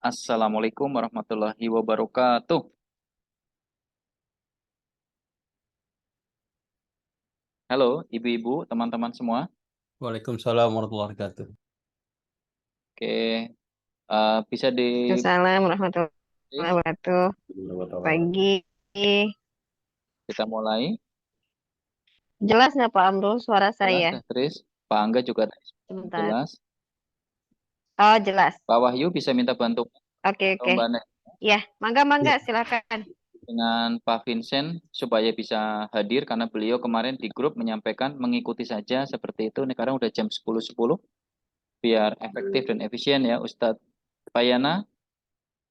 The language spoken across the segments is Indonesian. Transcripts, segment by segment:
Assalamualaikum warahmatullahi wabarakatuh. Halo, ibu-ibu, teman-teman semua. Waalaikumsalam warahmatullahi wabarakatuh. Oke, bisa di Assalamualaikum warahmatullahi wabarakatuh. Pagi. kita mulai. Jelas nggak Pak Amrul suara Jelas, saya? Tris. Pak Angga juga Sebentar. jelas. Oh, jelas. Pak Wahyu bisa minta bantu Oke, atau oke. Mbak Nek Ya, mangga-mangga silakan. dengan Pak Vincent supaya bisa hadir karena beliau kemarin di grup menyampaikan mengikuti saja seperti itu. Ini sekarang udah jam 10.10 biar efektif dan efisien ya, Ustadz Payana.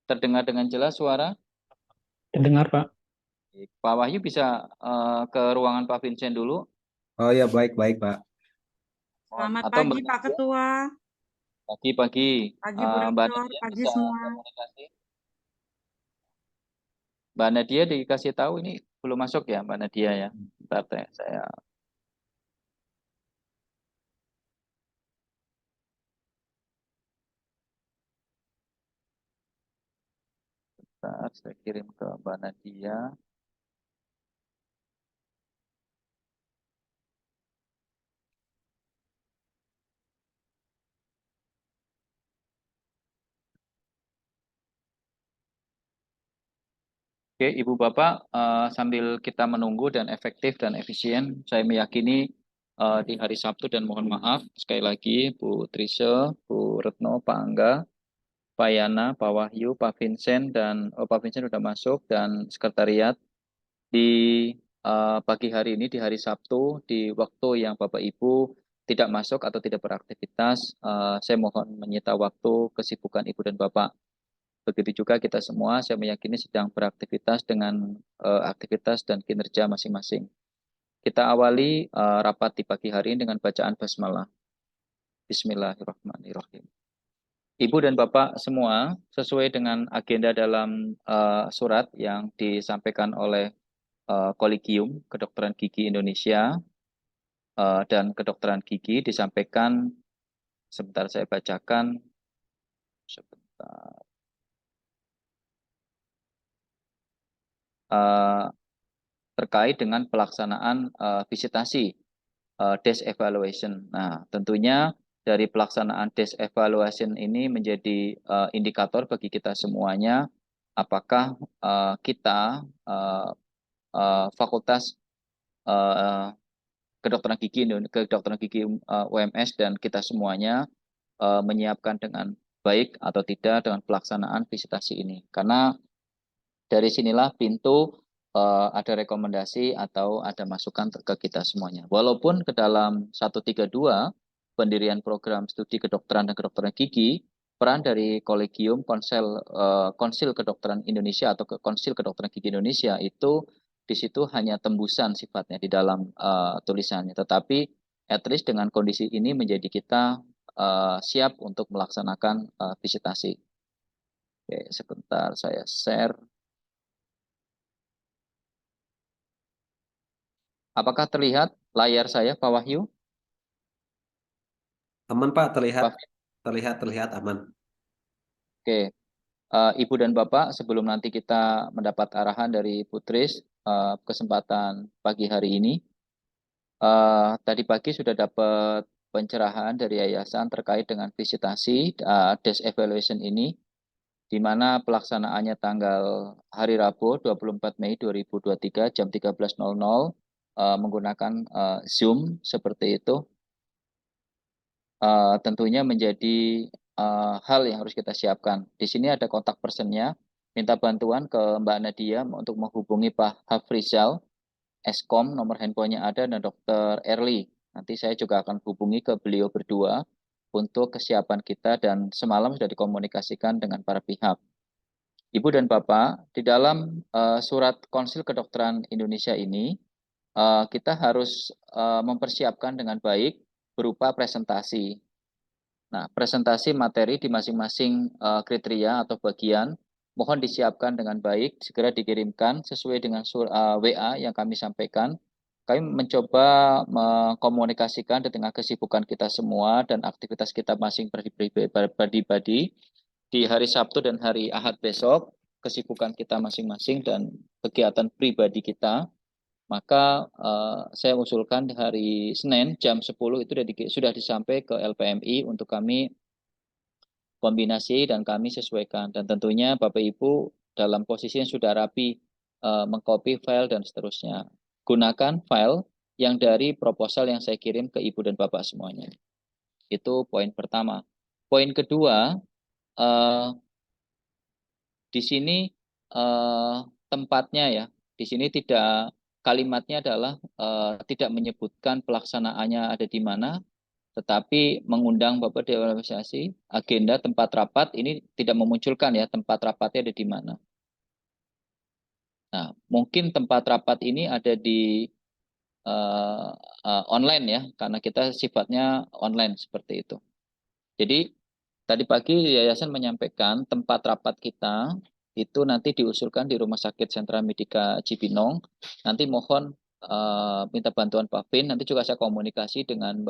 Terdengar dengan jelas suara? Dengar, Pak. Pak Wahyu bisa ke ruangan Pak Vincent dulu. Oh ya, baik-baik, Pak. Selamat Atau pagi Mbak Pak Nadia, Ketua, pagi-pagi. pagi Bu Mbak Rektor, Nadia pagi bisa semua. komunikasi. Mbak Nadia dikasih tahu ini belum masuk ya Mbak Nadia ya. Bentar deh, saya saya kirim ke Mbak Nadia. Oke, Ibu Bapak, sambil kita menunggu dan efektif dan efisien, saya meyakini di hari Sabtu dan mohon maaf sekali lagi Bu Trise, Bu Retno, Pak Angga, Pak Yana, Pak Wahyu, Pak Vincent dan Pak Vincent sudah masuk dan sekretariat di pagi hari ini di hari Sabtu di waktu yang Bapak Ibu tidak masuk atau tidak beraktivitas, saya mohon menyita waktu kesibukan Ibu dan Bapak. Begitu juga kita semua, saya meyakini sedang beraktivitas dengan aktivitas dan kinerja masing-masing. Kita awali rapat di pagi hari ini dengan bacaan basmalah. Bismillahirrahmanirrahim. Ibu dan Bapak semua, sesuai dengan agenda dalam surat yang disampaikan oleh Kolegium Kedokteran Gigi Indonesia dan Kedokteran Gigi disampaikan, sebentar saya bacakan, sebentar. Terkait dengan pelaksanaan visitasi desk evaluation. Nah, tentunya dari pelaksanaan desk evaluation ini menjadi indikator bagi kita semuanya apakah fakultas uh, kedokteran gigi UMS dan kita semuanya menyiapkan dengan baik atau tidak dengan pelaksanaan visitasi ini. Karena dari sinilah pintu ada rekomendasi atau ada masukan ke kita semuanya. Walaupun ke dalam 132 pendirian program studi kedokteran dan kedokteran gigi, peran dari Kolegium Konsil Kedokteran Indonesia atau Konsil Kedokteran Gigi Indonesia itu di situ hanya tembusan sifatnya di dalam tulisannya. Tetapi at least dengan kondisi ini menjadi kita siap untuk melaksanakan visitasi. Oke, sebentar saya share. Apakah terlihat layar saya, Pak Wahyu? Aman, Pak, terlihat. Pak, Terlihat aman. oke. Ibu dan Bapak, sebelum nanti kita mendapat arahan dari Putris, kesempatan pagi hari ini, tadi pagi sudah dapat pencerahan dari yayasan terkait dengan visitasi desk evaluation ini, di mana pelaksanaannya tanggal hari Rabu 24 Mei 2023 jam 13.00 menggunakan Zoom seperti itu. Tentunya menjadi hal yang harus kita siapkan. Di sini ada kontak personnya. Minta bantuan ke Mbak Nadia untuk menghubungi Pak Hafrizal, Eskom, nomor handphonenya ada, dan Dr. Erli. Nanti saya juga akan hubungi ke beliau berdua untuk kesiapan kita dan semalam sudah dikomunikasikan dengan para pihak. Ibu dan Bapak, di dalam surat Konsil Kedokteran Indonesia ini, kita harus mempersiapkan dengan baik berupa presentasi. Nah, presentasi materi di masing-masing kriteria atau bagian mohon disiapkan dengan baik, segera dikirimkan sesuai dengan WA yang kami sampaikan. Kami mencoba mengkomunikasikan di tengah kesibukan kita semua dan aktivitas kita masing pribadi, di hari Sabtu dan hari Ahad besok, kesibukan kita masing-masing dan kegiatan pribadi kita, maka saya usulkan di hari Senin jam 10 itu sudah disampaikan ke LPMI untuk kami kombinasi dan kami sesuaikan. Dan tentunya Bapak Ibu dalam posisi yang sudah rapi mengcopy file dan seterusnya. Gunakan file yang dari proposal yang saya kirim ke Ibu dan Bapak semuanya. Itu poin pertama. Poin kedua, di sini tempatnya ya, di sini kalimatnya adalah tidak menyebutkan pelaksanaannya ada di mana, tetapi mengundang Bapak Dewan Organisasi, agenda tempat rapat ini tidak memunculkan ya tempat rapatnya ada di mana. Nah, mungkin tempat rapat ini ada di online ya, karena kita sifatnya online seperti itu. Jadi tadi pagi Yayasan menyampaikan tempat rapat kita itu nanti diusulkan di Rumah Sakit Sentra Medika Cibinong. Nanti mohon minta bantuan Pak Vin, nanti juga saya komunikasi dengan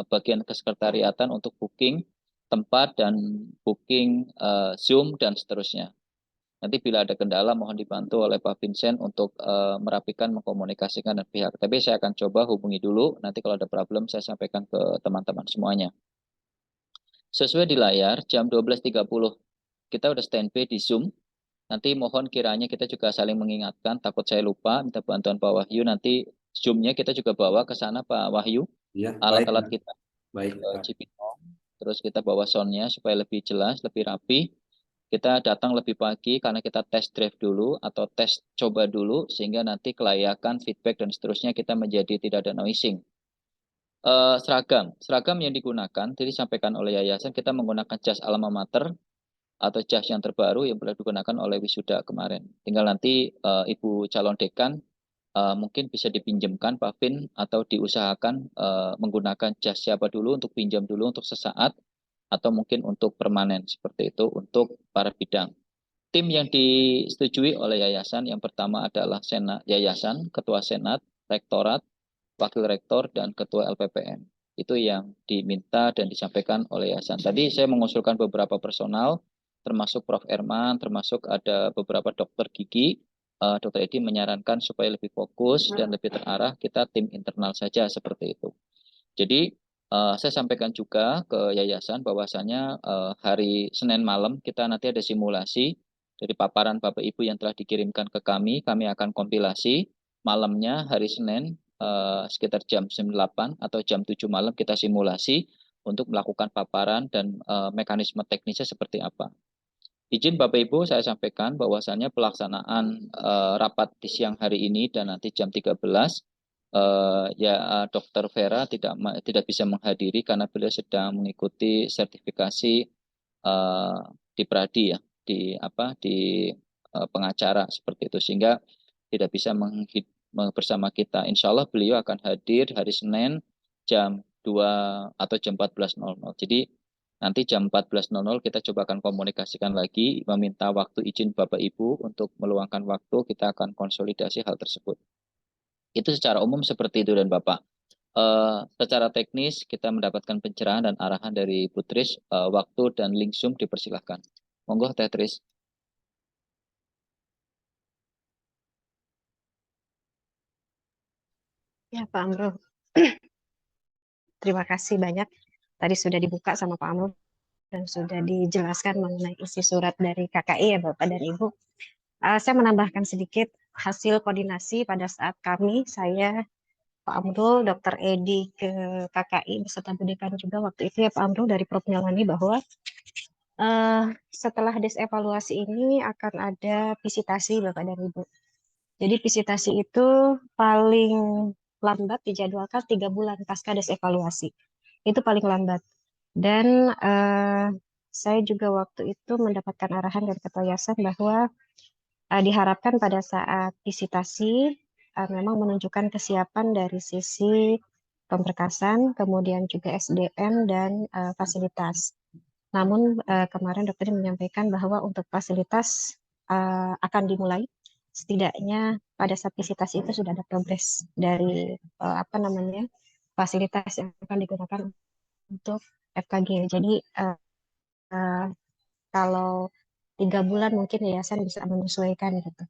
bagian kesekretariatan untuk booking tempat dan booking Zoom dan seterusnya. Nanti bila ada kendala mohon dibantu oleh Pak Vincent untuk merapikan, mengkomunikasikan dengan pihak. Tapi saya akan coba hubungi dulu, nanti kalau ada problem saya sampaikan ke teman-teman semuanya. Sesuai di layar, jam 12.30 kita udah standby di Zoom. Nanti mohon kiranya kita juga saling mengingatkan, takut saya lupa, minta bantuan Pak Wahyu. Nanti Zoom-nya kita juga bawa ke sana Pak Wahyu, Ya, alat-alat baik, kita baik, ke Pak. Cibinong. Terus kita bawa sound-nya supaya lebih jelas, lebih rapi. Kita datang lebih pagi karena kita test drive dulu atau tes coba dulu, sehingga nanti kelayakan, feedback, dan seterusnya kita menjadi tidak ada noising. Seragam yang digunakan, tadi disampaikan oleh Yayasan, kita menggunakan jas alma mater atau jas yang terbaru yang pernah digunakan oleh wisuda kemarin. Tinggal nanti Ibu calon dekan mungkin bisa dipinjamkan Pak Vin atau diusahakan menggunakan jas siapa dulu untuk pinjam dulu untuk sesaat atau mungkin untuk permanen seperti itu untuk para bidang. Tim yang disetujui oleh Yayasan yang pertama adalah Senat Yayasan, Ketua Senat, Rektorat, Wakil Rektor, dan Ketua LPPM. Itu yang diminta dan disampaikan oleh Yayasan. Tadi saya mengusulkan beberapa personal, termasuk Prof. Erman, termasuk ada beberapa dokter gigi. Dokter Edi menyarankan supaya lebih fokus dan lebih terarah, kita tim internal saja seperti itu. Jadi saya sampaikan juga ke Yayasan bahwasanya hari Senin malam kita nanti ada simulasi dari paparan Bapak Ibu yang telah dikirimkan ke kami akan kompilasi malamnya hari Senin sekitar jam 8 atau jam 7 malam kita simulasi untuk melakukan paparan dan mekanisme teknisnya seperti apa. Izin Bapak Ibu saya sampaikan bahwasannya pelaksanaan rapat di siang hari ini dan nanti jam 13 Dr. Vera tidak bisa menghadiri karena beliau sedang mengikuti sertifikasi di Pradi ya, di pengacara seperti itu, sehingga tidak bisa bersama kita. Insya Allah beliau akan hadir hari Senin jam 2 atau jam 14.00. Jadi nanti jam 14.00 kita coba akan komunikasikan lagi, meminta waktu izin Bapak Ibu untuk meluangkan waktu, kita akan konsolidasi hal tersebut. Itu secara umum seperti itu dan Bapak. Secara teknis kita mendapatkan pencerahan dan arahan dari Putris, waktu dan link Zoom dipersilahkan. Monggo Teh Tris. Ya, Pak Amro. Terima kasih banyak. Tadi sudah dibuka sama Pak Amro dan sudah dijelaskan mengenai isi surat dari KKI ya Bapak dan Ibu. Saya menambahkan sedikit hasil koordinasi pada saat saya, Pak Amrul, Dr. Edi ke KKI beserta Bu Dekan juga waktu itu ya Pak Amrul dari Prof. Nyalani bahwa setelah desevaluasi ini akan ada visitasi Bapak dan Ibu. Jadi visitasi itu paling lambat dijadwalkan 3 bulan pasca desevaluasi. Itu paling lambat. Dan saya juga waktu itu mendapatkan arahan dari Ketua Yayasan bahwa diharapkan pada saat visitasi memang menunjukkan kesiapan dari sisi pemberkasan, kemudian juga SDM dan fasilitas. Namun kemarin dokter menyampaikan bahwa untuk fasilitas akan dimulai setidaknya pada saat visitasi itu sudah ada progres dari fasilitas yang akan digunakan untuk FKG. Jadi Kalau 3 bulan mungkin yayasan bisa menyesuaikan gitu.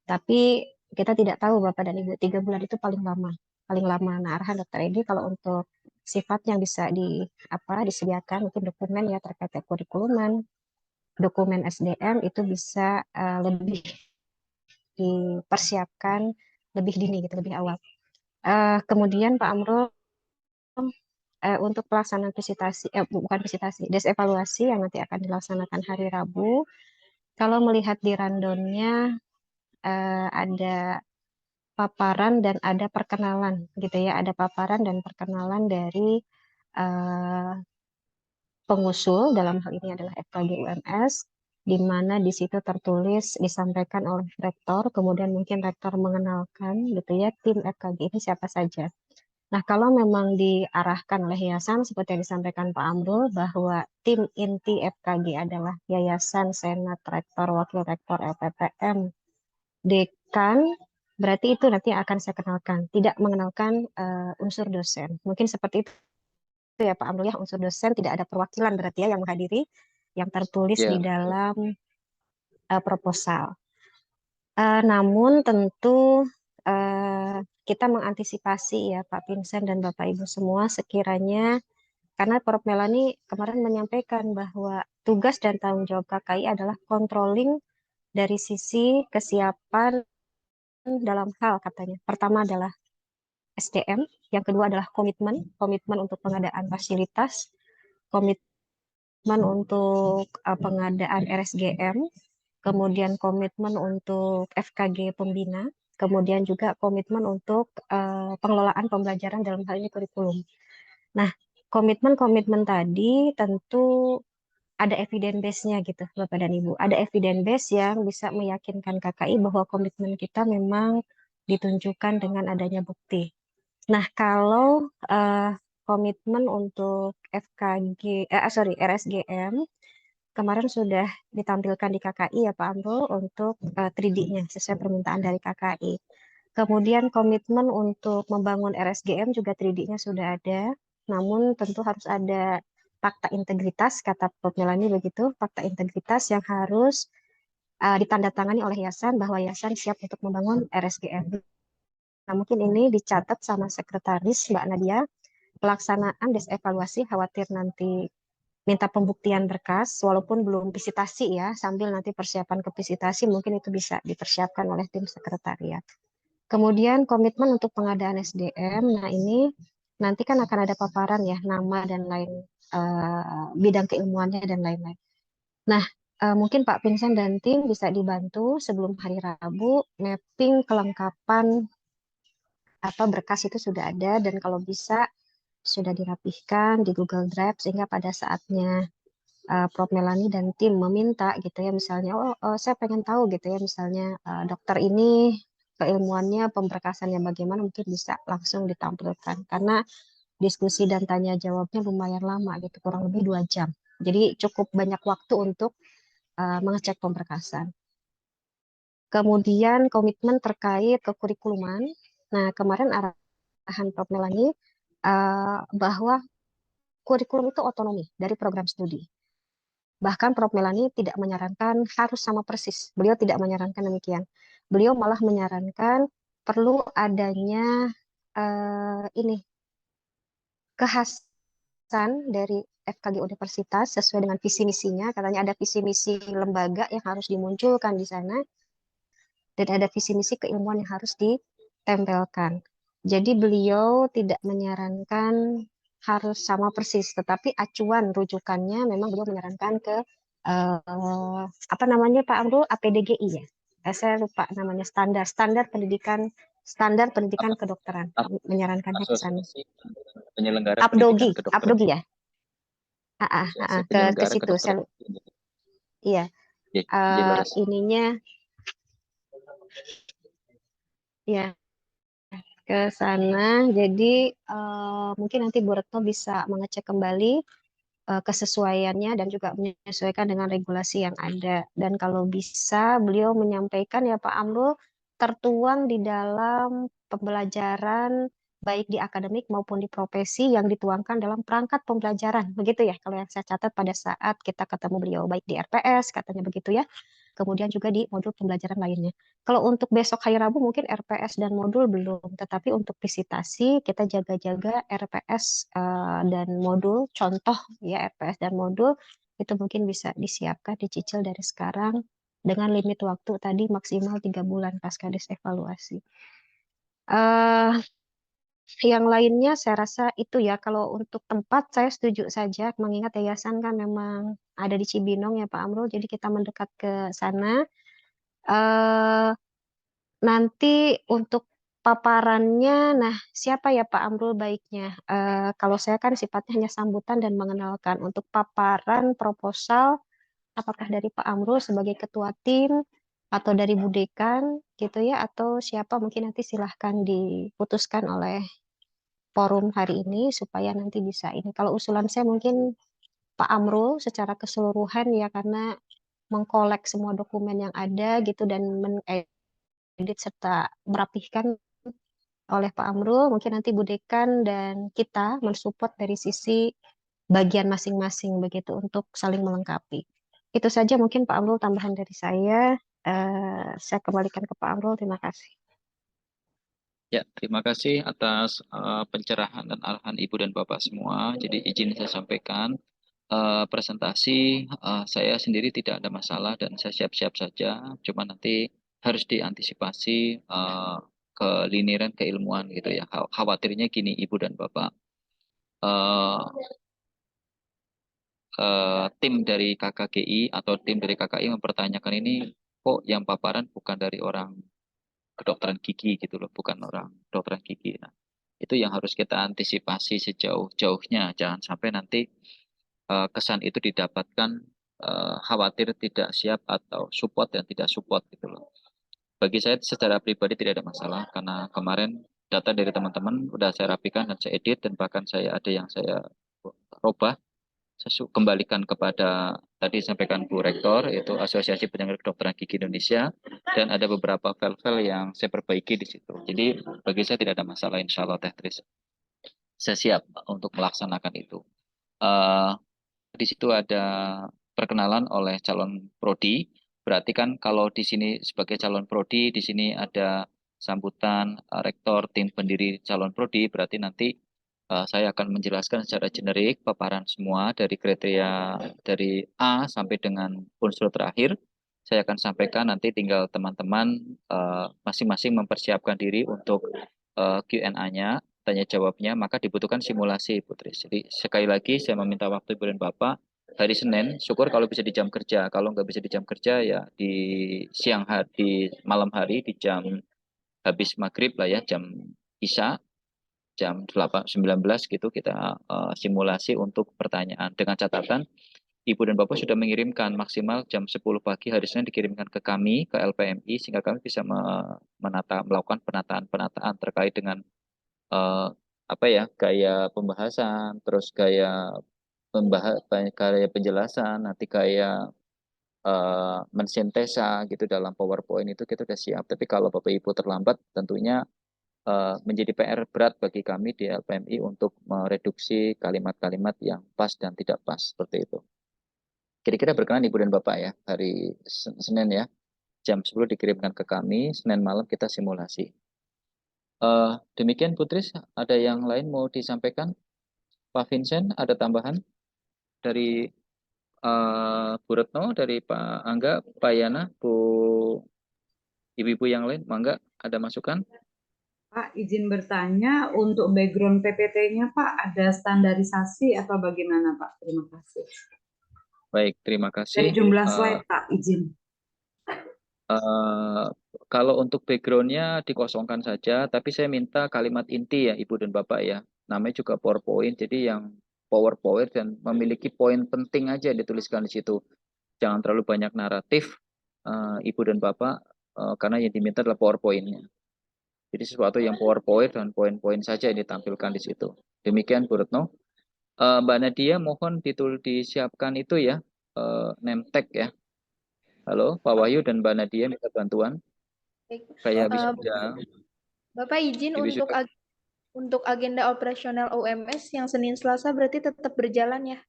Tapi kita tidak tahu Bapak dan Ibu, 3 bulan itu paling lama, paling lama. Nah, arahan dokter Edi kalau untuk sifat yang bisa disediakan mungkin dokumen ya terkait kurikuluman, dokumen SDM itu bisa lebih dipersiapkan lebih dini gitu, lebih awal. Kemudian Pak Amrul untuk pelaksanaan visitasi, bukan visitasi, desevaluasi yang nanti akan dilaksanakan hari Rabu. Kalau melihat di randonnya ada paparan dan ada perkenalan gitu ya, ada paparan dan perkenalan dari pengusul, dalam hal ini adalah FKG UMS, di mana di situ tertulis disampaikan oleh rektor, kemudian mungkin rektor mengenalkan gitu ya tim FKG ini siapa saja. Nah, kalau memang diarahkan oleh yayasan seperti yang disampaikan Pak Amrul bahwa tim inti FKG adalah yayasan, senat, rektor, wakil rektor, LPPM, dekan, berarti itu nanti akan saya kenalkan. Tidak mengenalkan unsur dosen. Mungkin seperti itu ya Pak Amrul ya, unsur dosen tidak ada perwakilan berarti ya yang menghadiri, yang tertulis Ya, di dalam proposal. Namun tentu kita mengantisipasi ya Pak Vincent dan Bapak Ibu semua sekiranya, karena Prof. Melani kemarin menyampaikan bahwa tugas dan tanggung jawab KKI adalah controlling dari sisi kesiapan dalam hal katanya. Pertama adalah SDM, yang kedua adalah komitmen untuk pengadaan fasilitas, komitmen untuk pengadaan RSGM, kemudian komitmen untuk FKG pembina, kemudian juga komitmen untuk pengelolaan pembelajaran dalam hal ini kurikulum. Nah, komitmen-komitmen tadi tentu ada evidence base-nya gitu, Bapak dan Ibu. Ada evidence base yang bisa meyakinkan KKI bahwa komitmen kita memang ditunjukkan dengan adanya bukti. Nah, kalau komitmen untuk RSGM kemarin sudah ditampilkan di KKI ya Pak Amrul untuk 3D-nya sesuai permintaan dari KKI. Kemudian komitmen untuk membangun RSGM juga 3D-nya sudah ada, namun tentu harus ada fakta integritas, kata Prof. Melani begitu, fakta integritas yang harus ditandatangani oleh yayasan bahwa yayasan siap untuk membangun RSGM. Nah, mungkin ini dicatat sama sekretaris Mbak Nadia, pelaksanaan desevaluasi khawatir nanti minta pembuktian berkas, walaupun belum visitasi ya, sambil nanti persiapan ke visitasi mungkin itu bisa dipersiapkan oleh tim sekretariat. Kemudian komitmen untuk pengadaan SDM, nah ini nanti kan akan ada paparan ya, nama dan lain, bidang keilmuannya dan lain-lain. Nah, mungkin Pak Vincent dan tim bisa dibantu sebelum hari Rabu, mapping kelengkapan berkas itu sudah ada, dan kalau bisa sudah dirapihkan di Google Drive, sehingga pada saatnya Prof. Melani dan tim meminta gitu ya, misalnya saya pengen tahu gitu ya, misalnya dokter ini keilmuannya pemberkasannya bagaimana, mungkin bisa langsung ditampilkan karena diskusi dan tanya jawabnya lumayan lama gitu, kurang lebih 2 jam, jadi cukup banyak waktu untuk mengecek pemberkasan. Kemudian komitmen terkait kekurikuluman. Nah, kemarin arahan Prof. Melani bahwa kurikulum itu otonomi dari program studi. Bahkan Prof. Melani tidak menyarankan harus sama persis. Beliau tidak menyarankan demikian. Beliau malah menyarankan perlu adanya kekhasan dari FKG Universitas sesuai dengan visi misinya. Katanya ada visi misi lembaga yang harus dimunculkan di sana, dan ada visi misi keilmuan yang harus ditempelkan. Jadi beliau tidak menyarankan harus sama persis, tetapi acuan rujukannya memang beliau menyarankan ke apa namanya Pak Amrul, APDGI ya. Saya lupa namanya, standar pendidikan kedokteran, menyarankannya ke sana. Asosiasi Penyelenggara Pendidikan Kedokteran. APDOGI ya. Asosiasi Ke Penyelenggara situ Kedokteran. iya. Ya, jelas. Ininya ya ke sana. Jadi mungkin nanti Bu Retno bisa mengecek kembali kesesuaiannya dan juga menyesuaikan dengan regulasi yang ada. Dan kalau bisa beliau menyampaikan ya Pak Amrul, tertuang di dalam pembelajaran baik di akademik maupun di profesi yang dituangkan dalam perangkat pembelajaran. Begitu ya, kalau yang saya catat pada saat kita ketemu beliau, baik di RPS, katanya begitu ya, kemudian juga di modul pembelajaran lainnya. Kalau untuk besok hari Rabu mungkin RPS dan modul belum, tetapi untuk visitasi kita jaga-jaga RPS dan modul, contoh ya RPS dan modul, itu mungkin bisa disiapkan, dicicil dari sekarang, dengan limit waktu tadi maksimal 3 bulan Pascades evaluasi. Yang lainnya saya rasa itu ya, kalau untuk tempat saya setuju saja, mengingat yayasan kan memang ada di Cibinong ya Pak Amrul, jadi kita mendekat ke sana. Eh, Nanti untuk paparannya, nah siapa ya Pak Amrul baiknya? Kalau saya kan sifatnya hanya sambutan dan mengenalkan. Untuk paparan proposal, apakah dari Pak Amrul sebagai ketua tim atau dari Bu Dekan gitu ya, atau siapa mungkin nanti silahkan diputuskan oleh forum hari ini supaya nanti bisa ini. Kalau usulan saya mungkin Pak Amrul secara keseluruhan ya, karena mengkolek semua dokumen yang ada gitu dan mengedit serta merapihkan oleh Pak Amrul, mungkin nanti Bu Dekan dan kita mensupport dari sisi bagian masing-masing begitu untuk saling melengkapi. Itu saja mungkin Pak Amrul tambahan dari saya. Saya kembalikan ke Pak Amrul. Terima kasih. Ya, terima kasih atas pencerahan dan arahan Ibu dan Bapak semua. Jadi izin saya sampaikan presentasi saya sendiri tidak ada masalah dan saya siap-siap saja. Cuma nanti harus diantisipasi keliniran keilmuan gitu ya. Khawatirnya gini Ibu dan Bapak. Eh, Tim dari KKGI atau tim dari KKI mempertanyakan ini kok yang paparan bukan dari orang kedokteran gigi gitu loh, bukan orang kedokteran gigi. Nah, itu yang harus kita antisipasi sejauh-jauhnya. Jangan sampai nanti kesan itu didapatkan khawatir tidak siap atau support dan tidak support gitu loh. Bagi saya secara pribadi tidak ada masalah karena kemarin data dari teman-teman udah saya rapikan dan saya edit dan bahkan saya ada yang saya robah. Saya kembalikan kepada tadi sampaikan Bu Rektor, yaitu Asosiasi Penyakit Kedokteran Gigi Indonesia, dan ada beberapa file-file yang saya perbaiki di situ. Jadi bagi saya tidak ada masalah, insya Allah Teh Tris. Saya siap untuk melaksanakan itu. Di situ ada perkenalan oleh calon prodi. Berarti kan kalau di sini sebagai calon prodi, di sini ada sambutan rektor tim pendiri calon prodi. Berarti nanti saya akan menjelaskan secara generik paparan semua dari kriteria dari A sampai dengan unsur terakhir. Saya akan sampaikan nanti tinggal teman-teman masing-masing mempersiapkan diri untuk Q&A-nya, tanya jawabnya, maka dibutuhkan simulasi, Putri. Jadi sekali lagi saya meminta waktu Ibu dan Bapak hari Senin, syukur kalau bisa di jam kerja. Kalau nggak bisa di jam kerja ya di siang hari, di malam hari, di jam habis maghrib lah ya, jam Isya, jam 19 gitu kita simulasi untuk pertanyaan. Dengan catatan Ibu dan Bapak sudah mengirimkan maksimal jam 10 pagi hari Senin dikirimkan ke kami, ke LPMI, sehingga kami bisa melakukan penataan terkait dengan apa ya, gaya pembahasan, terus gaya penjelasan, nanti kayak mensintesa gitu dalam PowerPoint itu kita sudah siap. Tapi kalau Bapak Ibu terlambat, tentunya menjadi PR berat bagi kami di LPMI untuk mereduksi kalimat-kalimat yang pas dan tidak pas seperti itu. Kira-kira berkenan Ibu dan Bapak ya, hari Senin ya, jam 10 dikirimkan ke kami, Senin malam kita simulasi. Demikian Putri, ada yang lain mau disampaikan? Pak Vincent, ada tambahan dari Bu Retno, dari Pak Angga, Pak Yana, Bu Ibu-ibu yang lain, Mangga, ada masukan? Pak, izin bertanya, untuk background PPT-nya Pak, ada standarisasi atau bagaimana Pak? Terima kasih. Baik, terima Dan kasih. jumlah slide Pak, izin. Kalau untuk background-nya dikosongkan saja, tapi saya minta kalimat inti ya Ibu dan Bapak ya. Namanya juga PowerPoint, jadi yang PowerPoint dan memiliki poin penting aja dituliskan di situ. Jangan terlalu banyak naratif, Ibu dan Bapak, karena yang diminta adalah PowerPoint-nya. Jadi sesuatu yang PowerPoint dan poin-poin saja yang ditampilkan di situ. Demikian Bu Retno. Mbak Nadia mohon disiapkan itu ya, name tag ya. Halo Pak Wahyu dan Mbak Nadia minta bantuan. Baik. Kayak wisuda. Bapak izin untuk Untuk agenda operasional UMS yang Senin Selasa berarti tetap berjalan ya?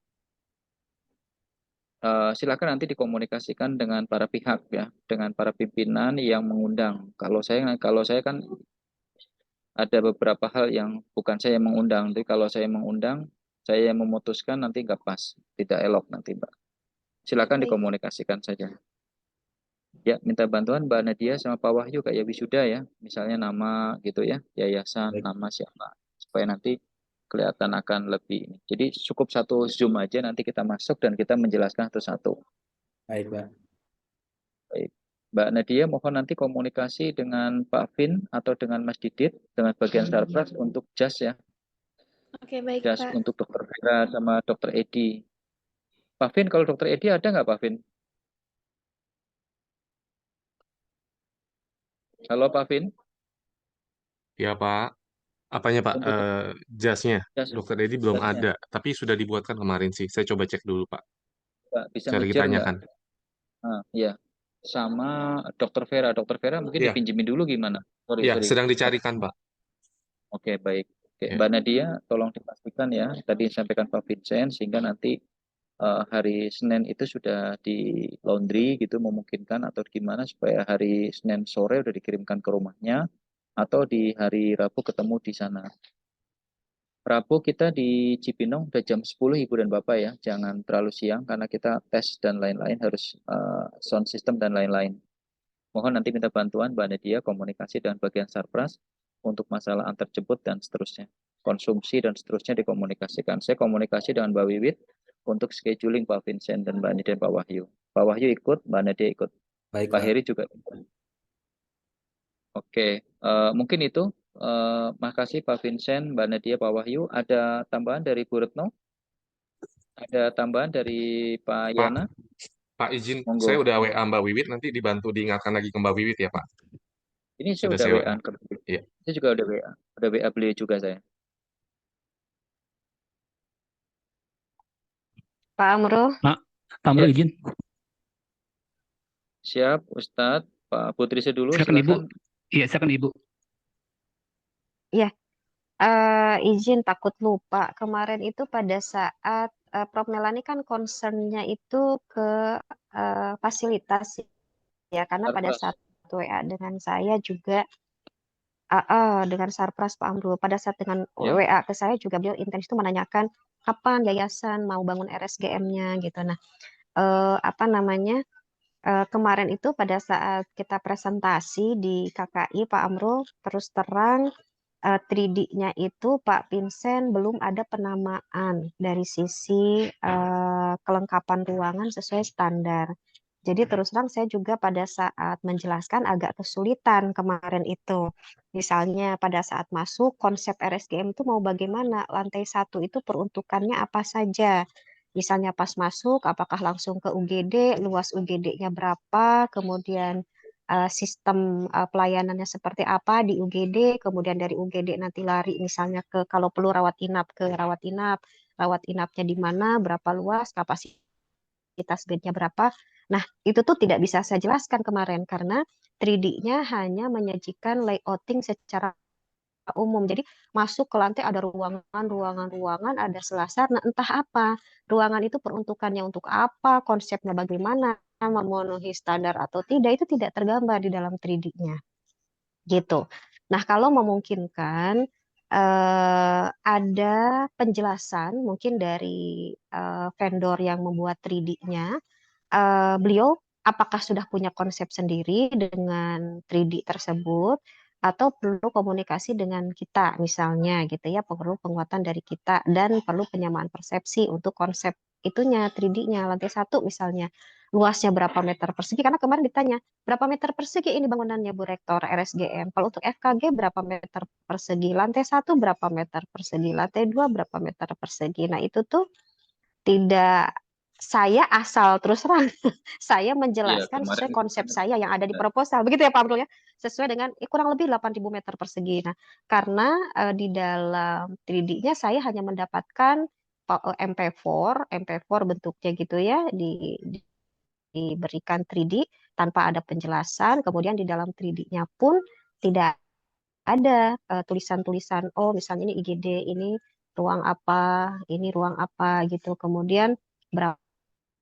Silakan nanti dikomunikasikan dengan para pihak ya, dengan para pimpinan yang mengundang. Kalau saya kan ada beberapa hal yang bukan saya yang mengundang. Jadi kalau saya mengundang, saya yang memutuskan nanti nggak pas, tidak elok nanti Mbak. Silakan Baik. dikomunikasikan saja. Ya, minta bantuan Mbak Nadia sama Pak Wahyu kayak wisuda ya, misalnya nama gitu ya, yayasan, Baik. nama siapa, supaya nanti kelihatan akan lebih ini. Jadi cukup satu Zoom aja nanti kita masuk dan kita menjelaskan satu-satu. Baik, Pak. Baik. Mbak Nadia mohon nanti komunikasi dengan Pak Vin atau dengan Mas Didit dengan bagian Sarpras untuk JAS ya. Oke, baik JAS Pak. untuk Dokter Vera sama Dokter Edi. Pak Vin, kalau Dokter Edi ada nggak Pak Vin? Halo Pak Vin. Ya Pak, apanya Pak? Untuk Jasnya, JAS, Dokter Dedi belum jasnya. ada, tapi sudah dibuatkan kemarin sih. Saya coba cek dulu Pak, Mbak, bisa cari ngejar nggak? tanyakan. Iya. Sama Dokter Vera. Dokter Vera mungkin Iya, dipinjemin dulu gimana? Sorry, iya, sorry. sedang dicarikan Pak. Oke, baik. Oke, Ya. Mbak Nadia, tolong dipastikan ya. Tadi disampaikan Pak Vincent, sehingga nanti hari Senin itu sudah di laundry gitu memungkinkan atau gimana supaya hari Senin sore udah dikirimkan ke rumahnya atau di hari Rabu ketemu di sana. Rabu kita di Cipinang udah jam 10 Ibu dan Bapak ya. Jangan terlalu siang karena kita tes dan lain-lain harus sound system dan lain-lain. Mohon nanti minta bantuan Mbak Nadia komunikasi dengan bagian Sarpras untuk masalah antar jemput dan seterusnya. Konsumsi dan seterusnya dikomunikasikan. Saya komunikasi dengan Mbak Wiwit untuk scheduling Pak Vincent dan Mbak Nadia dan Pak Wahyu. Pak Wahyu ikut, Mbak Nadia ikut. Baik, Pak Pak. Heri juga ikut. Oke, mungkin itu. Makasih Pak Vincent, Mbak Nadia, Pak Wahyu. Ada tambahan dari Bu Retno? Ada tambahan dari Pak Pak, Yana? Pak izin, Monggo. saya udah WA Mbak Wiwit, nanti dibantu diingatkan lagi ke Mbak Wiwit ya Pak. Ini saya Sudah udah saya WA. WA. Iya. Saya juga udah WA. Udah WA beliau juga saya. Pak Amrul, Pak Amrul Ya, izin. siap Ustadz. Pak Putri dulu Silakan Ibu. silakan. Iya, silakan Ibu. ya izin takut lupa. Kemarin itu pada saat Prof. Melani kan concernnya itu ke fasilitas ya, karena pada Sarpras. saat WA dengan saya juga dengan Sarpras Pak Amrul, pada saat dengan Ya. WA ke saya juga beliau intens itu menanyakan kapan yayasan mau bangun RSGM-nya gitu. Nah, apa namanya? Kemarin itu pada saat kita presentasi di KKI Pak Amrul, terus terang 3D-nya itu Pak Vincent belum ada penamaan dari sisi kelengkapan ruangan sesuai standar. Jadi terus terang saya juga pada saat menjelaskan agak kesulitan kemarin itu. Misalnya pada saat masuk konsep RSGM itu mau bagaimana? Lantai 1 itu peruntukannya apa saja? Misalnya pas masuk apakah langsung ke UGD, luas UGD-nya berapa, kemudian sistem pelayanannya seperti apa di UGD, kemudian dari UGD nanti lari misalnya ke kalau perlu rawat inap ke rawat inapnya di mana, berapa luas, kapasitas bednya berapa. Nah, itu tuh tidak bisa saya jelaskan kemarin karena 3D-nya hanya menyajikan layouting secara umum. Jadi masuk ke lantai ada ruangan, ada selasar. Nah, entah apa ruangan itu peruntukannya untuk apa, konsepnya bagaimana, memenuhi standar atau tidak itu tidak tergambar di dalam 3D-nya. Gitu. Nah, kalau memungkinkan ada penjelasan mungkin dari vendor yang membuat 3D-nya, beliau apakah sudah punya konsep sendiri dengan 3D tersebut atau perlu komunikasi dengan kita misalnya gitu ya, perlu penguatan dari kita dan perlu penyamaan persepsi untuk konsep itunya 3D-nya lantai 1 misalnya luasnya berapa meter persegi karena kemarin ditanya berapa meter persegi ini bangunannya Bu Rektor RSGM, kalau untuk FKG berapa meter persegi, lantai 1 berapa meter persegi, lantai 2 berapa meter persegi. Nah itu tuh tidak saya asal terus terang saya Iya, menjelaskan kemarin sesuai konsep kan saya yang ada di proposal begitu ya Pak Abdul ya, sesuai dengan kurang lebih 8.000 meter persegi. Nah karena di dalam 3D-nya saya hanya mendapatkan MP4 bentuknya gitu ya diberikan 3D tanpa ada penjelasan, kemudian di dalam 3D-nya pun tidak ada tulisan-tulisan, oh misalnya ini IGD, ini ruang apa, ini ruang apa gitu. Kemudian berapa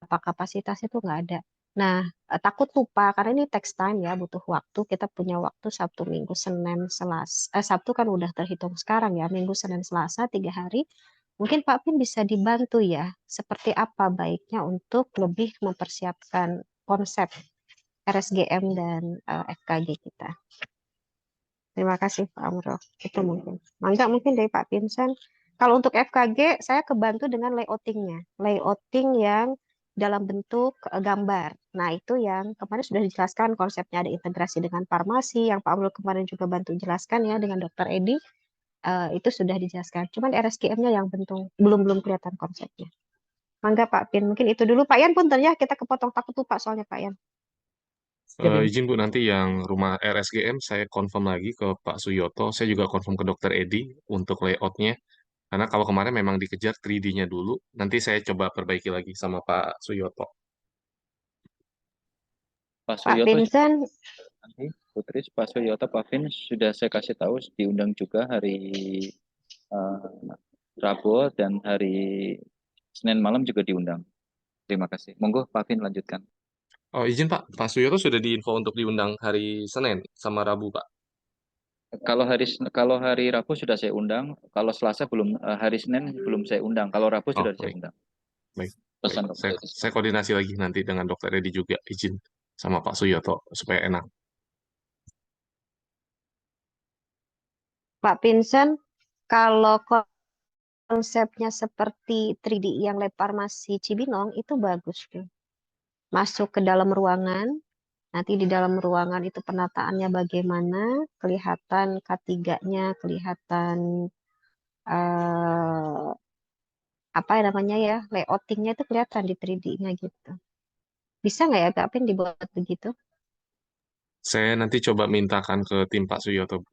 kapasitas itu nggak ada. Nah, takut lupa karena ini text time ya, butuh waktu. Kita punya waktu Sabtu, Minggu, Senin, Selasa. Sabtu kan udah terhitung sekarang ya, Minggu, Senin, Selasa, 3 hari. Mungkin Pak Pin bisa dibantu ya, seperti apa baiknya untuk lebih mempersiapkan konsep RSGM dan FKG kita. Terima kasih Pak Amro. Itu mungkin. Mangga mungkin dari Pak Vincent. Kalau untuk FKG, saya kebantu dengan layoutingnya. Layouting yang dalam bentuk gambar. Nah, itu yang kemarin sudah dijelaskan konsepnya, ada integrasi dengan farmasi, yang Pak Amro kemarin juga bantu jelaskan ya dengan Dr. Edi. Itu sudah dijelaskan. Cuman RSGM-nya yang belum kelihatan konsepnya. Mangga Pak Pin. Mungkin itu dulu. Pak Yan punten ya, kita kepotong takut lupa soalnya Pak Yan. Izin Bu, nanti yang rumah RSGM saya confirm lagi ke Pak Suyoto. Saya juga confirm ke Dokter Edi untuk layoutnya. Karena kalau kemarin memang dikejar 3D-nya dulu, nanti saya coba perbaiki lagi sama Pak Suyoto. Pak Pak Suyoto Vincent, nanti Putri, Pak Suyoto, Pak Vin sudah saya kasih tahu diundang juga hari Rabu dan hari Senin malam juga diundang. Terima kasih. Monggo Pak Vin lanjutkan. Oh, izin Pak, Pak Suyoto sudah diinfo untuk diundang hari Senin sama Rabu, Pak. Kalau hari Rabu sudah saya undang, kalau Selasa belum, hari Senin belum saya undang. Kalau Rabu Oh, sudah saya baik. undang. Baik. Pesan Saya koordinasi lagi nanti dengan Dokter Edi juga, izin sama Pak Suyoto supaya enak. Pak Vincent, kalau konsepnya seperti 3D yang lab farmasi Cibinong itu bagus tuh. Masuk ke dalam ruangan, nanti di dalam ruangan itu penataannya bagaimana, kelihatan K3-nya, kelihatan apa namanya ya, layoutingnya itu kelihatan di 3D-nya gitu. Bisa nggak ya Kak Pin dibuat begitu? Saya nanti coba mintakan ke tim Pak Suyoto, Bu.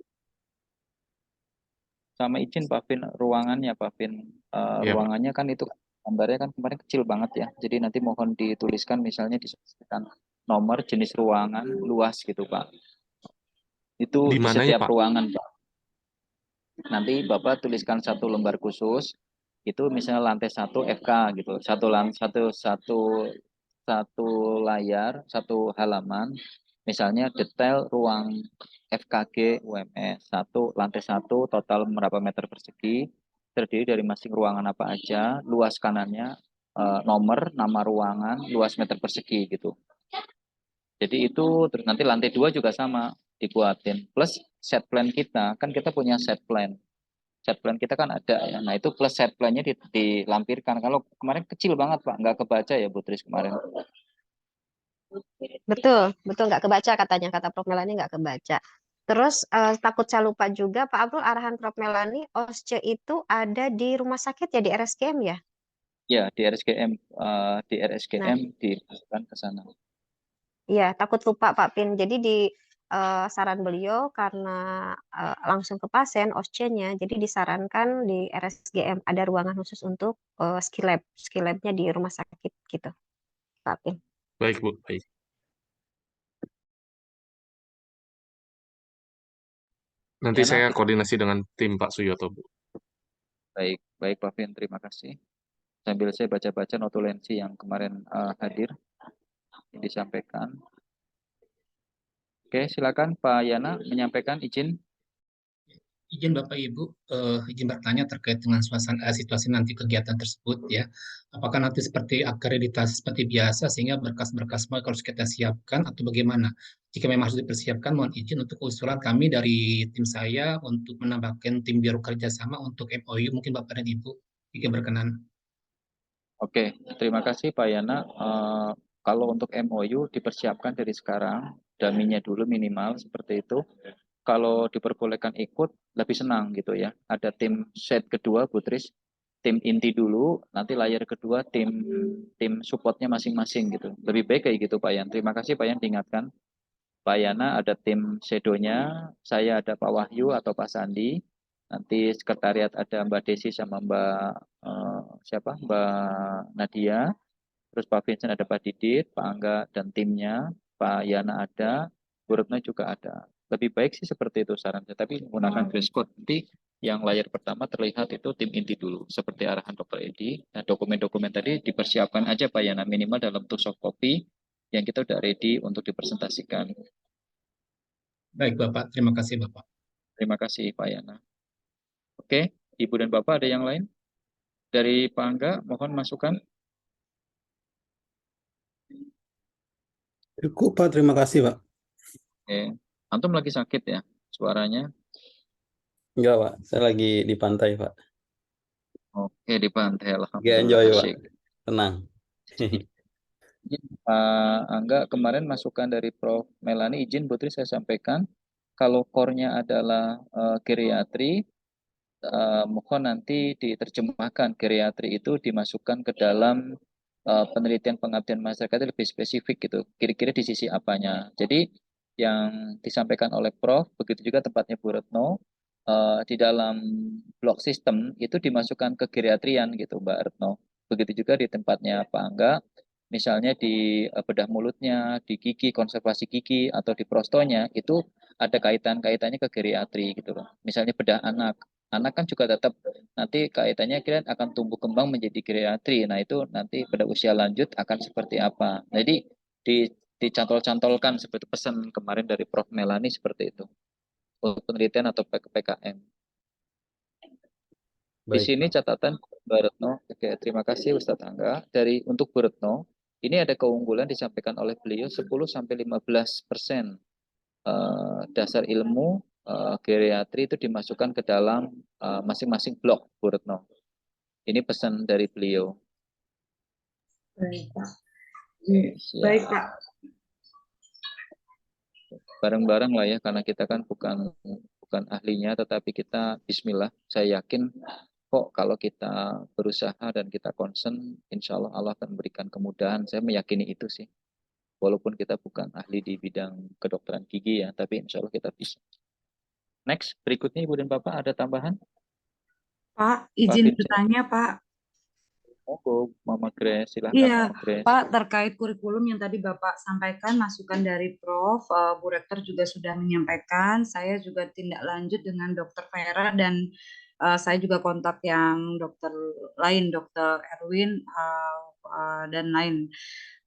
sama izin Pak Vin, ruangannya Pak Vin. Iya, Pak. Ruangannya kan itu gambarnya kan kemarin kecil banget ya. Jadi nanti mohon dituliskan misalnya disebutkan nomor, jenis ruangan, luas gitu Pak. Itu Di di mananya, setiap Pak? ruangan Pak. Nanti Bapak tuliskan satu lembar khusus, itu misalnya lantai 1 FK gitu. Satu layar, satu halaman, misalnya detail ruang FKG UMS 1 lantai 1 total berapa meter persegi, terdiri dari masing ruangan apa aja, luas kanannya, nomor, nama ruangan, luas meter persegi gitu. Jadi itu terus nanti lantai 2 juga sama dibuatin, plus set plan kita, kan kita punya set plan. Set plan kita kan ada ya. Nah itu plus set plan-nya dilampirkan. Kalau kemarin kecil banget Pak, nggak kebaca ya Bu Tris kemarin. Betul, betul nggak kebaca katanya, kata Prof. Melani nggak kebaca. Terus takut saya lupa juga Pak Abdul, arahan Prof. Melani, OSCE itu ada di rumah sakit ya, di RSGM ya? Ya di RSGM, Nah, dimasukkan ke sana. iya takut lupa Pak Pin. Jadi di saran beliau karena langsung ke pasien OSCE-nya, jadi disarankan di RSGM ada ruangan khusus untuk skill lab. Skill lab-nya di rumah sakit gitu, Pak Pin. Baik, Bu. Baik. Nanti Ya, saya nanti. koordinasi dengan tim Pak Suyoto, Bu. Baik, baik Pak Vin, terima kasih. Sambil saya baca-baca notulensi yang kemarin hadir disampaikan. Oke, silakan Pak Yana menyampaikan izin. Izin Bapak Ibu, izin bertanya terkait dengan situasi nanti kegiatan tersebut ya. Apakah nanti seperti akreditasi seperti biasa sehingga berkas-berkas semua harus kita siapkan atau bagaimana? Jika memang harus dipersiapkan, mohon izin untuk usulan kami dari tim saya untuk menambahkan tim biro kerjasama untuk MOU mungkin Bapak dan Ibu jika berkenan. Oke, terima kasih Pak Yana. Kalau untuk MOU dipersiapkan dari sekarang, daminya dulu minimal seperti itu. Kalau diperbolehkan ikut, lebih senang gitu ya. Ada tim set kedua, Bu Tris, tim inti dulu, nanti layar kedua tim supportnya masing-masing gitu. Lebih baik kayak gitu Pak Yan. Terima kasih Pak Yan diingatkan. Pak Yana ada tim sedonya, saya ada Pak Wahyu atau Pak Sandi. Nanti sekretariat ada Mbak Desi sama Mbak Nadia. Terus Pak Vincent ada Pak Didit, Pak Angga dan timnya. Pak Yana ada, Bu Retno juga ada. Lebih baik sih seperti itu saran saya, tapi menggunakan dress code. Nanti yang layar pertama terlihat itu tim inti dulu, seperti arahan Dr. Edi. Nah, dokumen-dokumen tadi dipersiapkan aja Pak Yana, minimal dalam bentuk soft copy yang kita udah ready untuk dipresentasikan. Baik Bapak, terima kasih Bapak. Terima kasih Pak Yana. Oke, Ibu dan Bapak ada yang lain? Dari Pak Angga, mohon masukan. Cukup, Pak. Terima kasih, Pak. Oke. Antum lagi sakit ya suaranya? Enggak, Pak. Saya lagi di pantai, Pak. Oke, di pantai. Lagi Alhamdulillah enjoy, Pak. asyik. Tenang. Pak Angga, kemarin masukan dari Prof. Melani, izin Putri saya sampaikan, kalau core-nya adalah geriatri, mohon nanti diterjemahkan geriatri itu dimasukkan ke dalam penelitian pengabdian masyarakat itu lebih spesifik gitu, kira-kira di sisi apanya. Jadi yang disampaikan oleh Prof, begitu juga tempatnya Bu Retno, di dalam blok sistem itu dimasukkan ke geriatrian gitu Mbak Retno. Begitu juga di tempatnya Pak Angga, misalnya di bedah mulutnya, di gigi, konservasi gigi, atau di prostonya, itu ada kaitannya ke geriatri gitu loh. Misalnya bedah anak. Anak kan juga tetap nanti kaitannya kira akan tumbuh kembang menjadi geriatri. Nah itu nanti pada usia lanjut akan seperti apa. Jadi dicantol-cantolkan seperti pesan kemarin dari Prof. Melani seperti itu. Untuk penelitian atau PKM. Di Baik, sini Pak. catatan Bu Retno. Oke, terima kasih Ustadz Angga. Untuk Bu Retno, ini ada keunggulan disampaikan oleh beliau 10-15% dasar ilmu geriatri itu dimasukkan ke dalam masing-masing blok Bu Retno. Ini pesan dari beliau. Baik, Pak. Siap. Baik, Pak. Bareng-bareng lah ya, karena kita kan bukan ahlinya, tetapi kita bismillah, saya yakin kok kalau kita berusaha dan kita concern, insya Allah Allah akan memberikan kemudahan. Saya meyakini itu sih. Walaupun kita bukan ahli di bidang kedokteran gigi ya, tapi insya Allah kita bisa. Next, berikutnya Ibu dan Bapak ada tambahan? Pak, izin Vincent. bertanya, Pak. Monggo, Mama Grace, silahkan Iya, Mama Grace. Pak, terkait kurikulum yang tadi Bapak sampaikan, masukan dari Prof, Bu Rektor juga sudah menyampaikan, saya juga tindak lanjut dengan Dokter Vera dan saya juga kontak yang dokter lain, Dokter Erwin dan lain.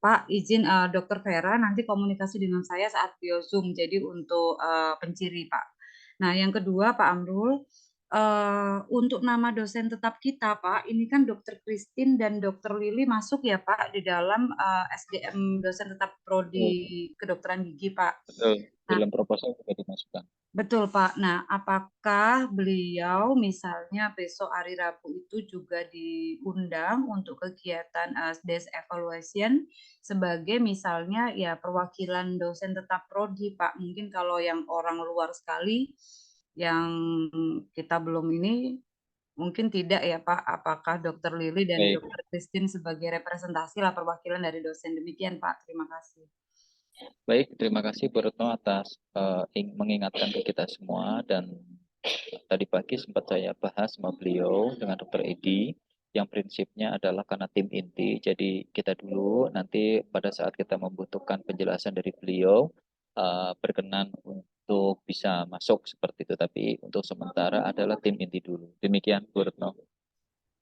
Pak, izin Dokter Vera nanti komunikasi dengan saya saat bio Zoom, jadi untuk penciri, Pak. Nah, yang kedua, Pak Amrul, untuk nama dosen tetap kita, Pak, ini kan Dokter Christine dan Dokter Lili masuk ya, Pak, di dalam SDM dosen tetap prodi kedokteran gigi, Pak. Betul, Nah, dalam proposal juga dimasukkan. betul, Pak. Nah, apakah beliau misalnya besok hari Rabu itu juga diundang untuk kegiatan desk evaluation sebagai misalnya ya perwakilan dosen tetap prodi, Pak. Mungkin kalau yang orang luar sekali yang kita belum ini mungkin tidak ya Pak. Apakah Dokter Lili dan Baik. Dokter Christine sebagai representasi lah perwakilan dari dosen. Demikian Pak. Terima kasih. Baik, terima kasih Bu Retno atas mengingatkan ke kita semua, dan tadi pagi sempat saya bahas sama beliau dengan Dr. Edi yang prinsipnya adalah karena tim inti, jadi kita dulu nanti pada saat kita membutuhkan penjelasan dari beliau berkenan untuk bisa masuk seperti itu, tapi untuk sementara adalah tim inti dulu. Demikian Bu Retno.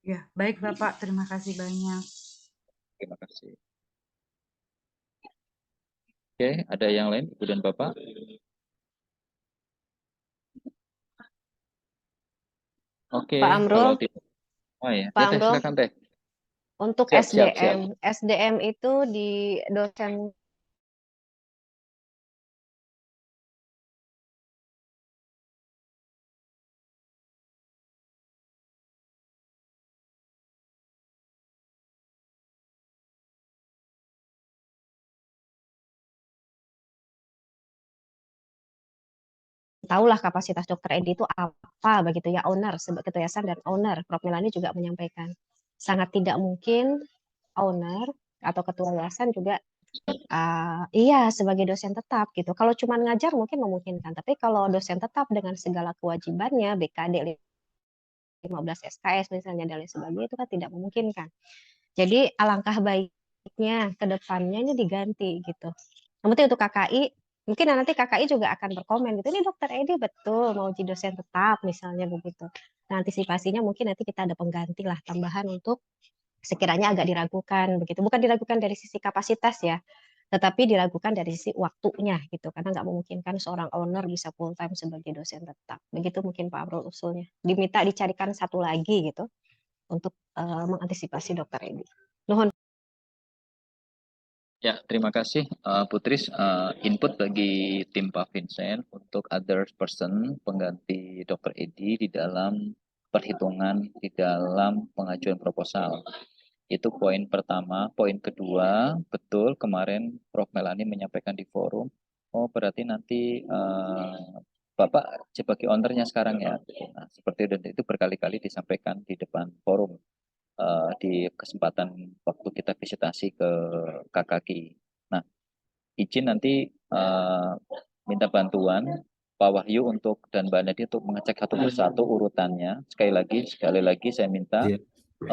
Ya, baik Bapak. Terima kasih banyak. Terima kasih. Oke, ada yang lain Ibu dan Bapak? Oke, Pak Amrul, kalau tidak, oh ya, Pak ya Teh, Amrul, silakan Teh. untuk Siap. SDM itu di dosen tahulah kapasitas Dokter Edi itu apa begitu ya, owner, ketua yayasan dan owner. Prof. Melani juga menyampaikan sangat tidak mungkin owner atau ketua yayasan juga iya sebagai dosen tetap gitu. Kalau cuma ngajar mungkin memungkinkan, tapi kalau dosen tetap dengan segala kewajibannya BKD 15 SKS misalnya dan lain sebagainya itu kan tidak memungkinkan. Jadi alangkah baiknya ke depannya ini diganti gitu. Yang penting untuk KKI Mungkin nanti KKI juga akan berkomen gitu, ini dokter Edi betul mau jadi dosen tetap misalnya begitu. Nah, antisipasinya mungkin nanti kita ada pengganti lah tambahan untuk sekiranya agak diragukan begitu. Bukan diragukan dari sisi kapasitas ya, tetapi diragukan dari sisi waktunya gitu. Karena nggak memungkinkan seorang owner bisa full time sebagai dosen tetap. Begitu mungkin Pak Amrul usulnya. Diminta dicarikan satu lagi gitu untuk mengantisipasi dokter Edi. Nuhun. Ya, terima kasih Putris. Input bagi tim Pak Vincent untuk other person pengganti Dr. Edi di dalam perhitungan di dalam pengajuan proposal. Itu poin pertama. Poin kedua, betul kemarin Prof. Melani menyampaikan di forum. Oh, berarti nanti Bapak sebagai ownernya sekarang ya. Nah, seperti itu berkali-kali disampaikan di depan forum di kesempatan waktu kita visitasi ke KKI. Nah, izin nanti minta bantuan Pak Wahyu untuk dan Mbak Nadia untuk mengecek satu persatu urutannya. Sekali lagi saya minta Iya.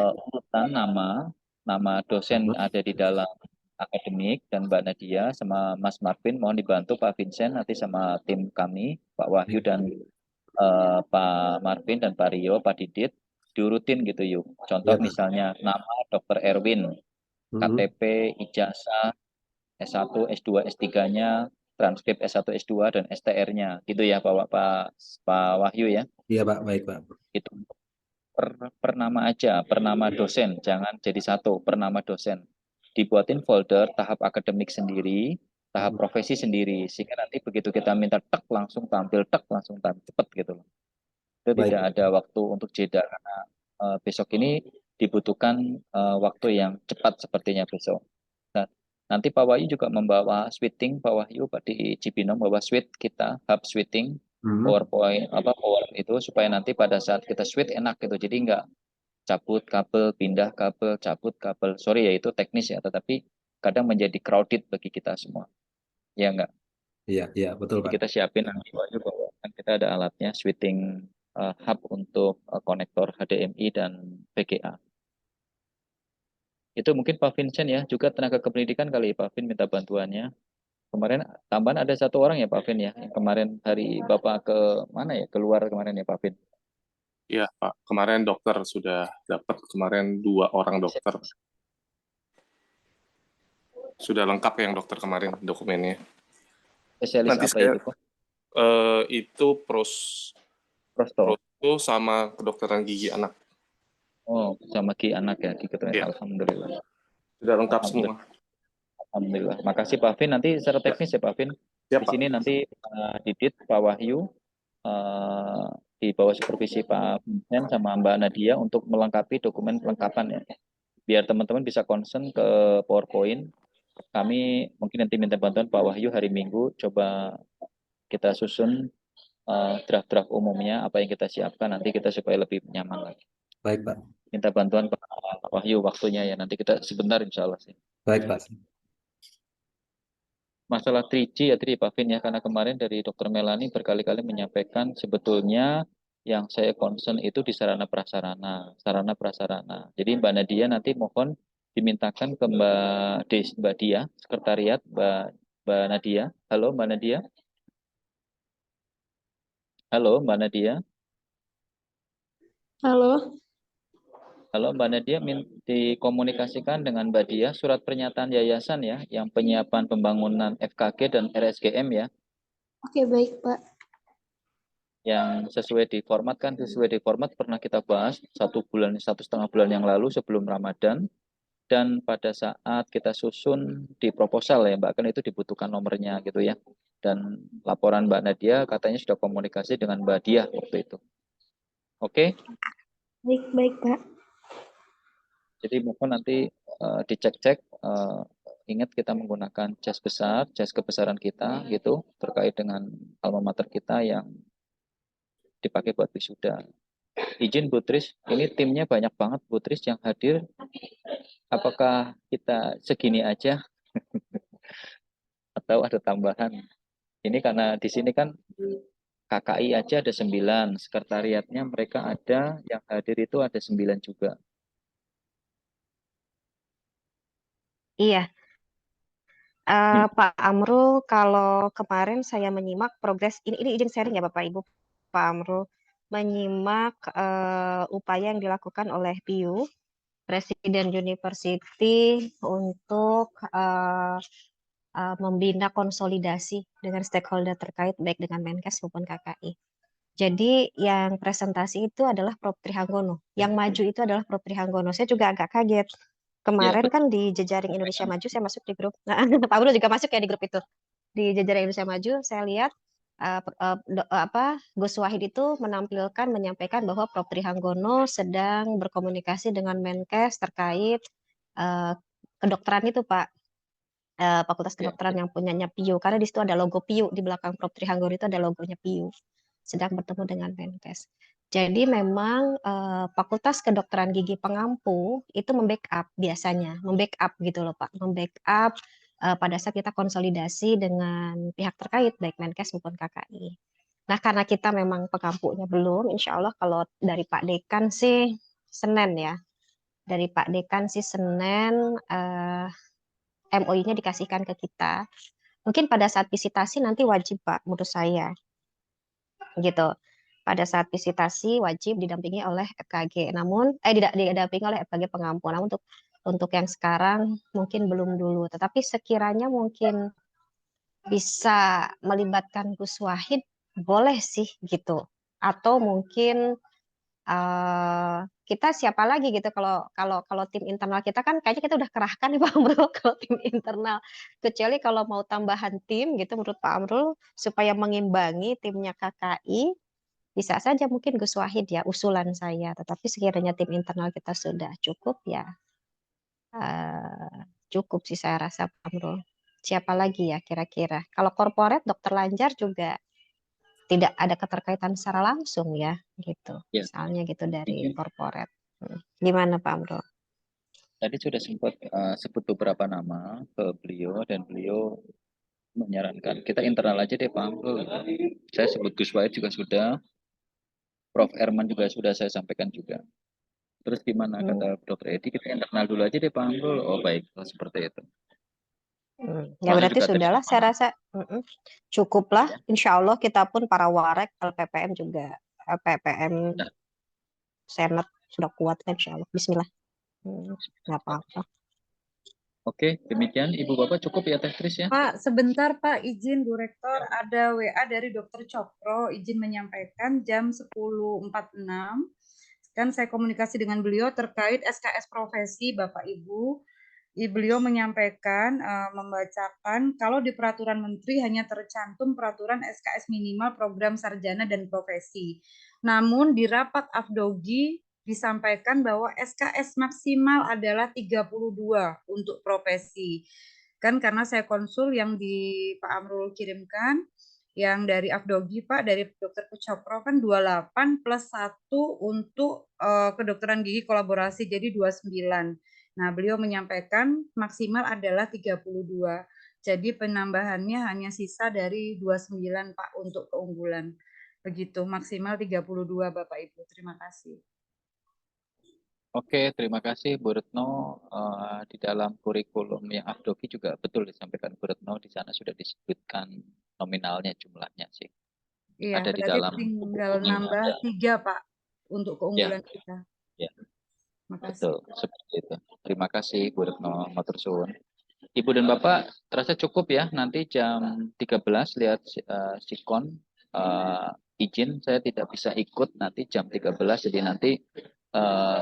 urutan nama dosen ada di dalam akademik dan Mbak Nadia sama Mas Marvin mohon dibantu Pak Vincent nanti sama tim kami Pak Wahyu dan Pak Marvin dan Pak Rio, Pak Didit diurutin gitu yuk. Contoh Iya, Pak. misalnya nama Dr. Erwin, KTP, ijazah, S1, S2, S3-nya, transkrip S1, S2 dan STR-nya. Gitu ya Pak Wahyu ya. Iya, Pak. Baik, Pak. Itu per nama aja, per nama dosen, jangan jadi satu, per nama dosen. Dibuatin folder tahap akademik sendiri, tahap profesi sendiri, sehingga nanti begitu kita minta tek langsung tampil, cepet gitu loh. Itu Baik. tidak ada waktu untuk jeda karena besok ini dibutuhkan waktu yang cepat sepertinya besok. Nah, nanti Pak Wahyu juga membawa switting, Pak Wahyu Pak di Cibinong bawa suite kita, hub switting, PowerPoint Power itu supaya nanti pada saat kita switch enak gitu. Jadi enggak cabut kabel, pindah kabel, cabut kabel. Sorry ya itu teknis ya, tetapi kadang menjadi crowded bagi kita semua. Ya enggak? Iya, betul, Jadi Pak. kita siapin nanti Pak Wahyu bahwa kan kita ada alatnya switching hub untuk konektor HDMI dan VGA. Itu mungkin Pak Vincent ya, juga tenaga kependidikan kali Pak Vin minta bantuannya. Kemarin tambahan ada satu orang ya Pak Vin ya, yang kemarin hari Bapak ke mana ya, keluar kemarin ya Pak Vin. Iya, Pak. Kemarin dokter sudah dapat kemarin 2 orang dokter. Sudah lengkap yang dokter kemarin dokumennya. Spesialis Nanti apa saya itu Pak? itu Prosto. prosto sama kedokteran gigi anak. Oh, sama Ki anak ya, Ki Ketua. Iya. Alhamdulillah. Sudah lengkap semua. Alhamdulillah. Makasih Pak Vin. Nanti secara teknis ya Pak Vin. Siap, Di sini nanti Didit, Pak Wahyu, di bawah supervisi Pak Vincent sama Mbak Nadia untuk melengkapi dokumen pelengkapan ya. Biar teman-teman bisa concern ke PowerPoint. Kami mungkin nanti minta bantuan Pak Wahyu hari Minggu, coba kita susun draft-draft umumnya, apa yang kita siapkan, nanti kita supaya lebih nyaman lagi. Baik, Pak. Minta bantuan Pak Wahyu waktunya ya, nanti kita sebentar insya Allah sih. Baik, Pak. Masalah 3G ya tadi Pak Vin ya, karena kemarin dari Dr. Melani berkali-kali menyampaikan sebetulnya yang saya concern itu di sarana prasarana. Jadi Mbak Nadia nanti mohon dimintakan ke Mbak Dia, sekretariat Mbak Nadia. Halo Mbak Nadia. Halo Mbak Nadia. Halo. Halo Mbak Nadia, dikomunikasikan dengan Mbak Dia surat pernyataan yayasan ya, yang penyiapan pembangunan FKG dan RSGM ya. Oke, baik, Pak. Yang sesuai di format pernah kita bahas 1,5 bulan yang lalu sebelum Ramadan, dan pada saat kita susun di proposal ya Mbak, kan itu dibutuhkan nomornya gitu ya, dan laporan Mbak Nadia katanya sudah komunikasi dengan Mbak Dia waktu itu. Oke? Baik, Pak. Jadi mohon nanti dicek-cek, ingat kita menggunakan jas kebesaran kita gitu, terkait dengan alma mater kita yang dipakai buat wisuda. Izin Putris, ini timnya banyak banget Putris yang hadir. Apakah kita segini aja atau ada tambahan? Ini karena di sini kan KKI aja ada 9, sekretariatnya mereka ada, yang hadir itu ada 9 juga. Iya. Pak Amrul, kalau kemarin saya menyimak progres ini izin sharing ya Bapak Ibu. Pak Amrul menyimak upaya yang dilakukan oleh PIU Presiden University untuk membina konsolidasi dengan stakeholder terkait baik dengan Menkes maupun KKI. Jadi yang presentasi itu adalah Prof. Trihanggono. Yang maju itu adalah Prof. Trihanggono. Saya juga agak kaget. Kemarin kan di jejaring Indonesia Maju saya masuk di grup. Nah, Pak Abdul juga masuk ya di grup itu. Di jejaring Indonesia Maju saya lihat Gus Wahid itu menyampaikan bahwa Prof. Trihanggono sedang berkomunikasi dengan Menkes terkait kedokteran itu Pak. Fakultas Kedokteran yang punyanya PIU karena di situ ada logo PIU di belakang Prof. Trihanggono itu ada logonya PIU sedang bertemu dengan Menkes. Jadi memang Fakultas Kedokteran Gigi Pengampu itu biasanya membackup gitu loh Pak, membackup pada saat kita konsolidasi dengan pihak terkait baik Menkes maupun KKI. Nah karena kita memang pengampunya belum, insya Allah kalau dari Pak Dekan sih Senin ya, dari Pak Dekan sih Senin MOU-nya dikasihkan ke kita. Mungkin pada saat visitasi nanti wajib Pak menurut saya gitu. Pada saat visitasi wajib didampingi oleh FKG. Namun tidak didampingi oleh FKG pengampu. Namun untuk yang sekarang mungkin belum dulu. Tetapi sekiranya mungkin bisa melibatkan Gus Wahid boleh sih gitu. Atau mungkin kita siapa lagi gitu kalau tim internal kita kan kayaknya kita udah kerahkan nih Pak Amrul kalau tim internal, kecuali kalau mau tambahan tim gitu menurut Pak Amrul supaya mengimbangi timnya KKI bisa saja mungkin Gus Wahid ya usulan saya, tetapi sekiranya tim internal kita sudah cukup ya cukup sih saya rasa Pak Amrul. Siapa lagi ya kira-kira? Kalau korporat Dokter Lanjar juga tidak ada keterkaitan secara langsung ya gitu. Ya. Misalnya gitu dari korporat. Gimana Pak Amrul? Tadi sudah sempat sebut beberapa nama ke beliau dan beliau menyarankan kita internal aja deh Pak Amrul. Saya sebut Gus Wahid juga sudah, Prof. Herman juga sudah saya sampaikan juga. Terus gimana kata Dr. Edi, kita internal dulu aja deh Pak Amrul. Oh baik, seperti itu. Ya berarti sudahlah saya rasa cukuplah. Insya Allah kita pun para warek LPPM juga LPPM Senat sudah kuat kan insya Allah. Bismillah. Nggak apa-apa. Oke, demikian Ibu Bapak cukup ya Teh Tris ya. Pak, sebentar Pak, izin Bu Rektor, ada WA dari Dr. Cokro, izin menyampaikan jam 10.46. Kan saya komunikasi dengan beliau terkait SKS profesi Bapak Ibu. Beliau menyampaikan, membacakan kalau di peraturan menteri hanya tercantum peraturan SKS minimal program sarjana dan profesi. Namun di rapat AFDOGI disampaikan bahwa SKS maksimal adalah 32 untuk profesi. Kan karena saya konsul yang di Pak Amrul kirimkan, yang dari AFDOGI Pak, dari Dr. Cokro kan 28 plus 1 untuk kedokteran gigi kolaborasi, jadi 29. Nah, beliau menyampaikan maksimal adalah 32. Jadi penambahannya hanya sisa dari 29 Pak untuk keunggulan. Begitu, maksimal 32 Bapak Ibu. Terima kasih. Oke, terima kasih Bu Retno. Di dalam kurikulum yang AFDOGI juga betul disampaikan Bu Retno, di sana sudah disebutkan nominalnya jumlahnya sih. Iya, Ada di berarti dalam tinggal nambah 3 Pak untuk keunggulan kita. Ya, Terima kasih. betul, seperti itu. Terima kasih Bu Retno, matur suwun. Ibu dan Bapak, terasa cukup ya, nanti jam 13 lihat sikon izin, saya tidak bisa ikut nanti jam 13, jadi nanti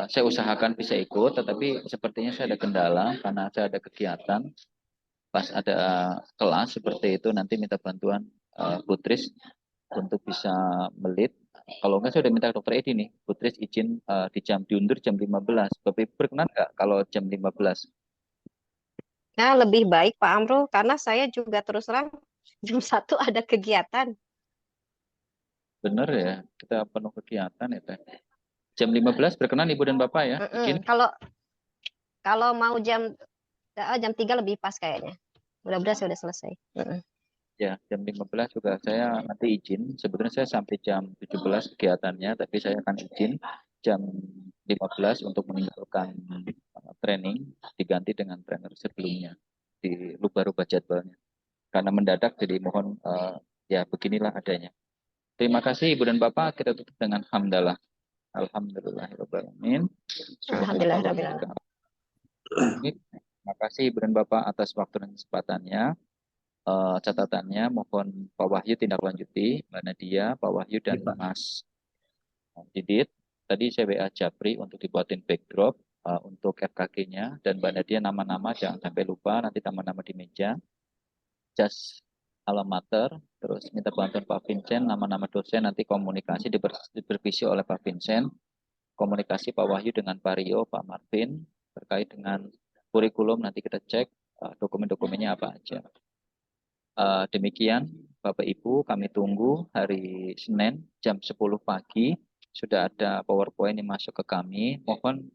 saya usahakan bisa ikut, tetapi sepertinya saya ada kendala karena saya ada kegiatan pas ada kelas seperti itu, nanti minta bantuan Putris untuk bisa melit. Kalau enggak saya udah minta Dokter Edi nih, Putris izin diundur jam 15. Bapak Ibu berkenan nggak kalau jam 15? Nah, lebih baik Pak Amrul karena saya juga terus terang jam 1 ada kegiatan. Bener ya, kita penuh kegiatan ya Teh. Jam 15 berkenan Ibu dan Bapak ya. Izin. Kalau mau jam 3 lebih pas kayaknya. Mudah-mudahan saya udah selesai. Ya, jam 15 juga saya nanti izin. Sebenarnya saya sampai jam 17 kegiatannya, tapi saya akan izin jam 15 untuk meninggalkan training, diganti dengan trainer sebelumnya. dirubah-rubah jadwalnya. Karena mendadak, jadi mohon ya beginilah adanya. Terima kasih Ibu dan Bapak. Kita tutup dengan hamdalah. Alhamdulillahirrahmanirrahim. Alhamdulillahirrahmanirrahim. Terima kasih Ibu dan Bapak atas waktu dan kesempatannya. Catatannya mohon Pak Wahyu tindak lanjuti, Mbak Nadia, Pak Wahyu dan Mas Didit. Tadi saya WA Japri untuk dibuatin backdrop untuk FKG-nya, dan Mbak Nadia nama-nama jangan sampai lupa, nanti nama-nama di meja. Just alamater, terus minta bantuan Pak Vincent, nama-nama dosen nanti komunikasi dipervisi oleh Pak Vincent, komunikasi Pak Wahyu dengan Pak Rio, Pak Marvin, terkait dengan kurikulum nanti kita cek dokumen-dokumennya apa aja. Demikian Bapak Ibu, kami tunggu hari Senin jam 10 pagi, sudah ada PowerPoint yang masuk ke kami, mohon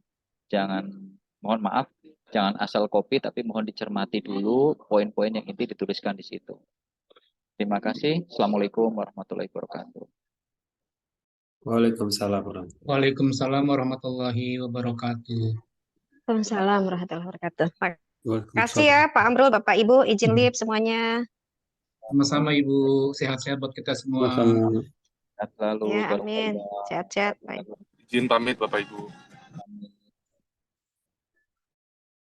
maaf, jangan asal copy, tapi mohon dicermati dulu poin-poin yang inti dituliskan di situ. Terima kasih. Assalamualaikum warahmatullahi wabarakatuh. Waalaikumsalam warahmatullahi Waalaikumsalam warahmatullahi wabarakatuh. Waalaikumsalam warahmatullahi wabarakatuh. Waalaikumsalam. Makasih ya Pak Amrul, Bapak Ibu, izin leave semuanya. Sama-sama Ibu, sehat-sehat buat kita semua. Sama-sama. Sehat selalu. Ya, amin. Barakallah. Sehat-sehat. Baik. Izin pamit Bapak Ibu.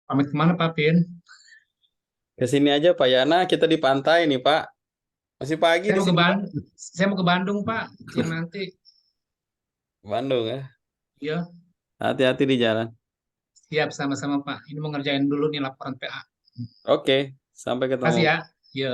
Pamit kemana Pak Pin? Ke sini aja Pak Yana, kita di pantai nih Pak. Masih pagi di sini. Saya mau ke Bandung Pak, siang nanti. Bandung ya. Iya, Hati-hati di jalan. siap sama-sama Pak. Ini mau ngerjain dulu nih laporan PA. Oke, sampai ketemu. Makasih ya. Iya.